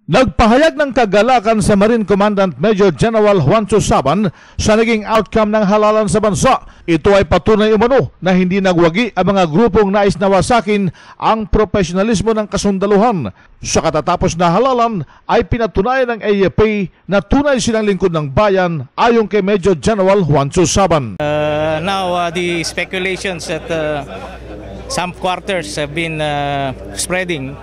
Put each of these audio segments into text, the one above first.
Nagpahayag ng kagalakan sa Marine Commandant Major General Juancho Saban sa naging outcome ng halalan sa bansa. Ito ay patunay umano na hindi nagwagi ang mga grupong nais na wasakin ang profesionalismo ng kasundaluhan. Sa katatapos na halalan ay pinatunayan ng AFP na tunay silang lingkod ng bayan ayon kay Major General Juancho Saban. Now the speculations that some quarters have been spreading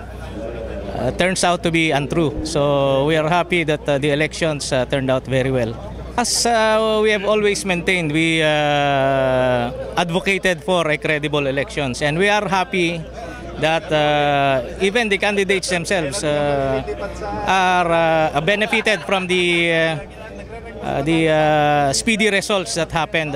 turns out to be untrue. So we are happy that the elections turned out very well. As we have always maintained, we advocated for a credible elections, and we are happy that even the candidates themselves are benefited from the speedy results that happened.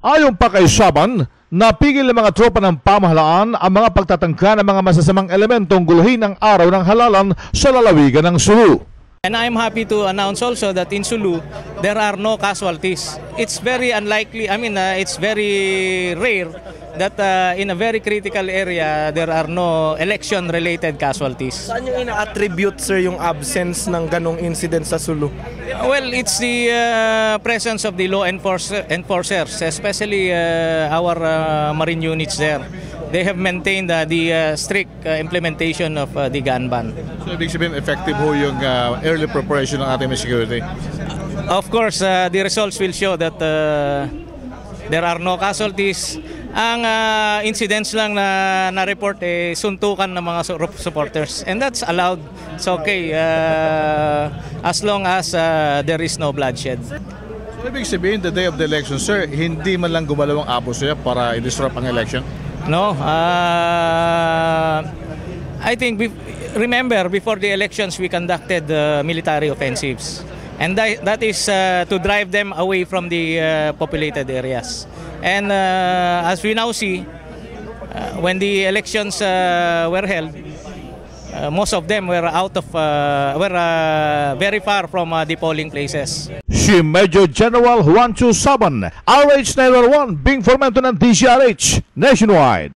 Ayon pa kay Saban, napigil ng mga tropa ng pamahalaan ang mga pagtatangka ng mga masasamang elementong guluhin ng araw ng halalan sa lalawigan ng Sulu. And I'm happy to announce also that in Sulu, there are no casualties. It's very unlikely, it's very rare that in a very critical area, there are no election-related casualties. Saan yung ina-attribute, sir, yung absence ng ganong incident sa Sulu? Well, it's the presence of the law enforcers, especially our marine units there. They have maintained the strict implementation of the gun ban. So, ibig sabihin, effective ho yung early preparation ng ating security? Of course, the results will show that there are no casualties. Ang incidents lang na na-report suntukan ng mga supporters, and that's allowed. It's okay as long as there is no bloodshed. So, ibig sabihin, the day of the election, sir, hindi man lang gumalaw ang abuso para i-disrupt ang election? No, I think remember before the elections we conducted military offensives, and that is to drive them away from the populated areas. And as we now see, when the elections were held, most of them were very far from the polling places. Si Major General Juancho Saban, RH911, Bing Formento ng DCRH Nationwide.